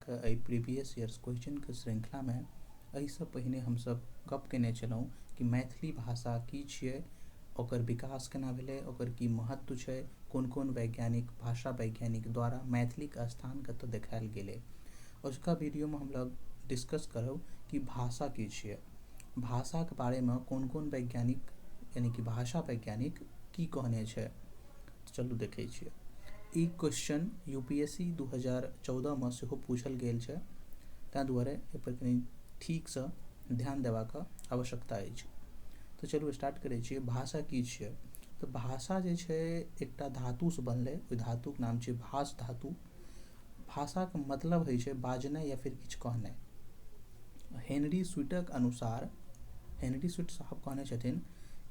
Previous years question के श्रृंखला में एहिसँ पहिने हमसब गप केने छलहुँ कि मैथिली भाषा की छियै, ओकर विकास केना भेलै, ओकर की महत्व छै, कोन कोन वैज्ञानिक भाषा वैज्ञानिक द्वारा मैथिलीक स्थान कतऽ देखायल गेलै। उसका वीडियोमे हम लोग डिस्कस करब कि भाषा की छियै, भाषाके बारेमे कोन कोन वैज्ञानिक यानी कि भाषा वैज्ञानिक की कहने छै। चलू देखै छियै। ई क्वेश्चन यूपीएससी 2014 में सेहो पूछल गेल छै, ताहि दुआरे एहिपर कनि ठीकसँ ध्यान देबाक आवश्यकता अछि। तो चलू स्टार्ट करै छियै। भाषा की छियै? तो भाषा जे छै एकटा धातुसँ बनलै, ओहि धातुक नाम छै भाष धातु। भाषाके मतलब होइ छै बाजनाइ या फिर किछु कहनाइ। हेनरी स्वीटक अनुसार, हेनरी स्वीट साहब कहने छथिन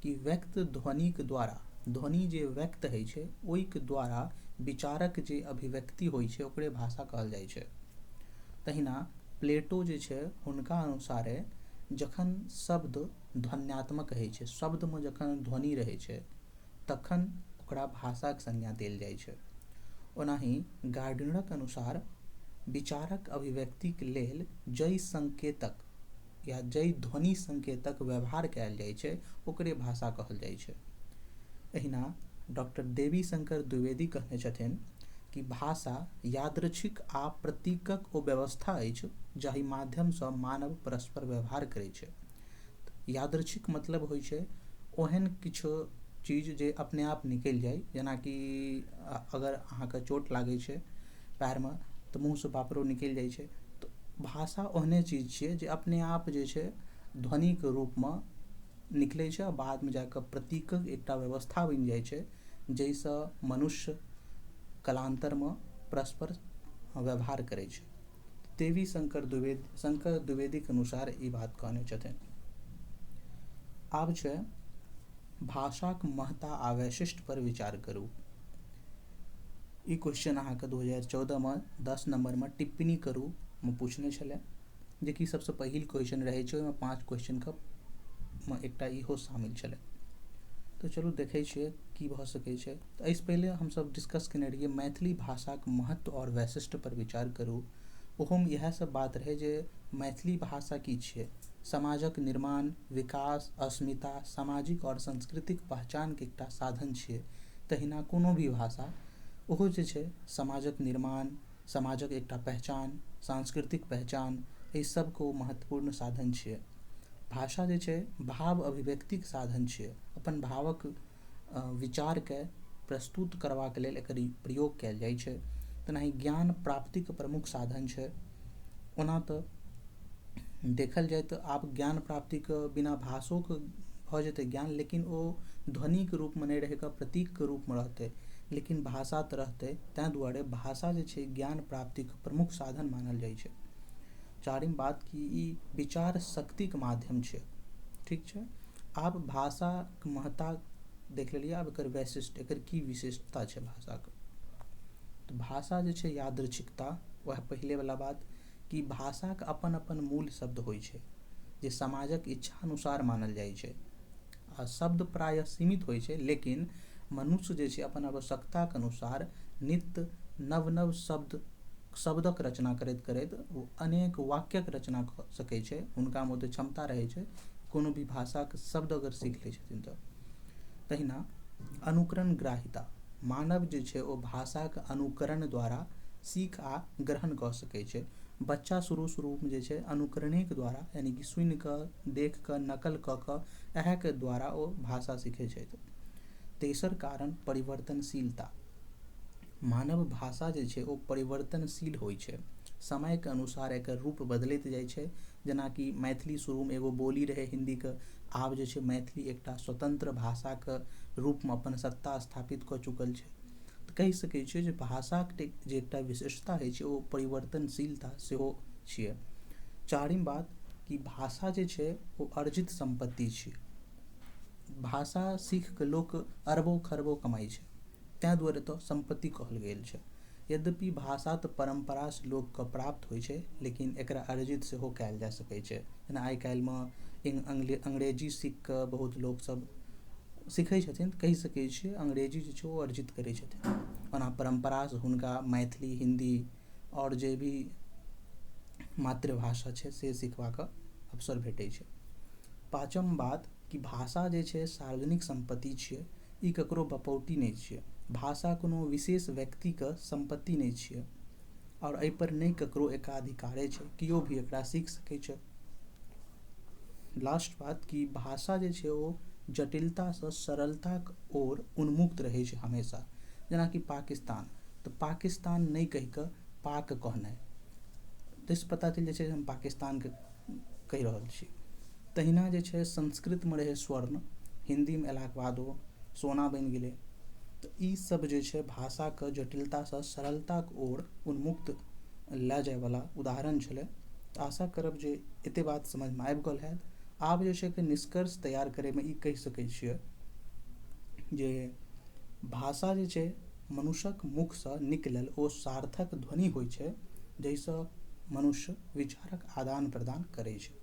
कि व्यक्त ध्वनिक द्वारा, ध्वनि जे व्यक्त होइ छै ओहिके द्वारा विचारक जे अभिव्यक्ति होइ छै ओकरे भाषा कहल जाइ छै। तहिना प्लेटो जे छै हुनका अनुसारे जखन शब्द ध्वन्यात्मक होइ छै, शब्दमे जखन ध्वनि रहै छै तखन ओकरा भाषाक संज्ञा देल जाइ छै। ओनाही गार्डनरक अनुसार विचारक अभिव्यक्तिक लेल जाहि संकेतक या जाहि ध्वनि संकेतक व्यवहार कयल जाइ छै ओकरे भाषा कहल जाइ छै। एहिना डॉक्टर देवी शंकर द्विवेदी कहने छथिन कि भाषा यादृच्छिक आ प्रतीकक ओ व्यवस्था अछि जाहि माध्यमसँ मानव परस्पर व्यवहार करै छै। यादृच्छिक मतलब होइ छै ओहन किछु चीज जे अपने आप निकलि जाय, जेनाकि अगर अहाँके चोट लागै छै पैरमे तऽ मुँहसँ बापरो निकलि जाइ छै। तऽ भाषा ओहने चीज छियै जे अपने आप जे छै ध्वनिके रूपमे निकलै छै आ बादमे जाकऽ प्रतीकक एकटा व्यवस्था बनि जाइ छै, जाहिसँ मनुष्य कालांतरमे परस्पर व्यवहार करै छै। देवी शंकर द्विवेदीके अनुसार ई बात कहने छथिन। आब छै भाषाक महत्ता आ वैशिष्ट पर विचार करू। ई क्वेश्चन अहाँके 2014 में 10 नंबरमे टिप्पणी करू में पूछने छलै, जेकि सबसँ पहिल क्वेश्चन रहै छै, ओहिमे 5 क्वेश्चनके एकटा इहो शामिल छलै। तो चलू देखै छियै की भऽ सकै छै। तऽ एहिसँ पहिले हमसब डिस्कस केने रहिए मैथिली भाषाके महत्व और वैशिष्ट पर विचार करू। ओहोमे इएह सब बात रहै जे मैथिली भाषा की छियै, समाजक निर्माण, विकास, अस्मिता, सामाजिक और सांस्कृतिक पहचानके एकटा साधन छियै। तहिना कोनो भी भाषा ओहो जे छै समाजक निर्माण, समाजक एकटा पहचान, सांस्कृतिक पहचान, एहि सबके ओ महत्वपूर्ण साधन छियै। भाषा जे छै भाव अभिव्यक्तिक साधन छियै। अपन भावक विचारके प्रस्तुत करबाक लेल एकर प्रयोग कयल जाइ छै। तेनाही ज्ञान प्राप्तिक प्रमुख साधन छै। ओना तऽ देखल जाय तऽ आब ज्ञान प्राप्तिके बिना भाषोके भऽ जेतै ज्ञान, लेकिन ओ ध्वनिके रूपमे नहि रहि कऽ प्रतीकके रूपमे रहतै, लेकिन भाषा तऽ रहतै। ताहि दुआरे भाषा जे छै ज्ञान प्राप्तिके प्रमुख साधन मानल जाइ छै। चारिम बात कि ई विचार शक्तिके माध्यम छै। ठीक छै। आब भाषाके महत्ता देख लेलिए, आब एकर वैशिष्ट, एकर की विशेषता छै भाषाके। तऽ भाषा जे छै यादृच्छिकता, वह पहिलेवला बात कि भाषाके अपन अपन मूल शब्द होइ छै जे समाजक इच्छा अनुसार मानल जाइ छै। आ शब्द प्रायः सीमित होइ छै, लेकिन मनुष्य जे छै अपन आवश्यकताके अनुसार नित्य नव नव शब्दक रचना करैत करैत ओ अनेक वाक्यक रचना कऽ सकै छै। हुनकामे ओतेक क्षमता रहै छै, कोनो भी भाषाके शब्द अगर सीख लै छथिन तऽ। तहिना अनुकरण ग्राहिता, मानव जे छै ओ भाषाके अनुकरण द्वारा सीख आ ग्रहण कऽ सकै छै। बच्चा शुरूमे जे छै अनुकरणेके द्वारा, यानी कि सुनि कऽ, देख कऽ, नकल कऽ कऽ इएहके द्वारा ओ भाषा सीखै छथि। तेसर कारण परिवर्तनशीलता, मानव भाषा जे छै ओ परिवर्तनशील होइ छै। समयके अनुसार एकर रूप बदलैत जाइ छै। जेनाकि मैथिली शुरूमे एगो बोली रहै हिन्दीके, आब जे छै मैथिली एकटा स्वतंत्र भाषाके रूपमे अपन सत्ता स्थापित कऽ चुकल छै। तऽ कहि सकै छियै जे भाषाके जे एकटा विशेषता होइ छै ओ परिवर्तनशीलता सेहो छियै। चारिम बात कि भाषा जे छै ओ अर्जित सम्पत्ति छियै। भाषा सीख कऽ लोक अरबों खरबों कमाइ छै, ताहि दुआरे तऽ सम्पत्ति कहल गेल छै। यद्यपि भाषा तऽ परम्परासँ लोकके प्राप्त होइ छै, लेकिन एकरा अर्जित सेहो कयल जा सकै छै। जेना आइ काल्हिमे अंग्रेजी सीख कऽ बहुत लोकसब सीखै छथिन, कहि सकै छियै अंग्रेजी जे छै ओ अर्जित करै छथिन। ओना परम्परासँ हुनका मैथिली, हिन्दी आओर जे भी मातृभाषा छै से सिखबाक अवसर भेटै छै। पाँचम बात कि भाषा जे छै सार्वजनिक सम्पत्ति छियै, ई ककरो बपौटी नहि छियै। भाषा कोनो विशेष व्यक्तिके सम्पत्ति नहि छियै और एहि पर नहि ककरो एकाधिकारे छै, केओ भी एकरा सीख सकै छै। लास्ट बात कि भाषा जे छै ओ जटिलतासँ सरलताक ओर उन्मुक्त रहै छै हमेशा। जेनाकि पाकिस्तान, तऽ पाकिस्तान नहि कहि कऽ पाक कहनाइ, ताहिसँ पता चलि जाइ छै जे हम पाकिस्तानके कहि रहल छी। तहिना जे छै संस्कृतमे रहै स्वर्ण, हिन्दीमे अयलाके बाद ओ सोना बनि गेलै। तऽ ई सब जे छै भाषाके जटिलतासँ सरलताक ओर उन्मुक्त लए जायवला उदाहरण छलै। तऽ आशा करब जे एतेक बात समझमे आबि गेल हैत। आब जे छै कि निष्कर्ष तैयार करैमे ई कहि सकै छियै जे भाषा जे छै मनुष्यक मुखसँ निकलल ओ सार्थक ध्वनि होइ छै, जाहिसँ मनुष्य विचारक आदान प्रदान करै छै।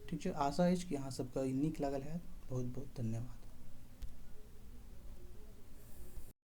ठीक छै, आशा अछि कि अहाँ सबके ई नीक लागल हैत। बहुत बहुत धन्यवाद।